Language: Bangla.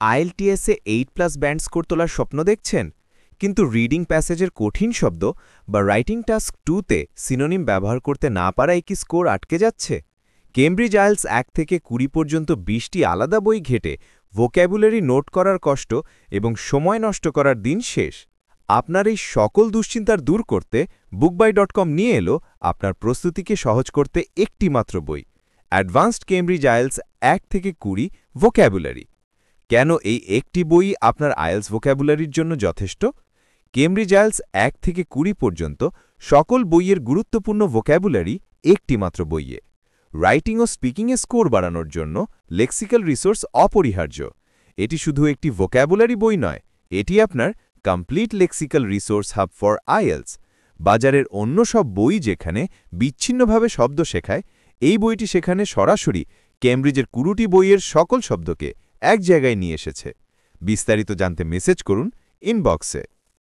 আইএলটিএসে 8+ ব্যান্ড স্কোর তোলার স্বপ্ন দেখছেন, কিন্তু রিডিং প্যাসেজের কঠিন শব্দ বা রাইটিং টাস্ক 2তে সিনোনিম ব্যবহার করতে না পারায় কি স্কোর আটকে যাচ্ছে? কেমব্রিজ আইএলটিএস 1 থেকে 20 পর্যন্ত 20টি আলাদা বই ঘেটে ভোক্যাবুলারি নোট করার কষ্ট এবং সময় নষ্ট করার দিন শেষ। আপনার এই সকল দুশ্চিন্তার দূর করতে bookbuy.com নিয়ে এলো আপনার প্রস্তুতিকে সহজ করতে একটি মাত্র বই, অ্যাডভান্সড কেমব্রিজ আইএলটিএস 1 থেকে 20 ভোক্যাবুলারি। কেন এই একটি বই আপনার আইএলটিএস ভোক্যাবুলারির জন্য যথেষ্ট? কেমব্রিজ আইএলটিএস 1 থেকে 20 পর্যন্ত সকল বইয়ের গুরুত্বপূর্ণ ভোক্যাবুলারি একটি মাত্র বইয়ে। রাইটিং ও স্পিকিংয়ে স্কোর বাড়ানোর জন্য লেক্সিক্যাল রিসোর্স অপরিহার্য। এটি শুধু একটি ভোক্যাবুলারি বই নয়, এটি আপনার complete lexical resource hub for IELTS. বাজারের অন্য সব বই যেখানে বিচ্ছিন্নভাবে শব্দ শেখায়, এই বইটি সেখানে সরাসরি কেমব্রিজের 20টি বইয়ের সকল শব্দকে এক জায়গায় নিয়ে এসেছে। বিস্তারিত জানতে মেসেজ করুন ইনবক্সে।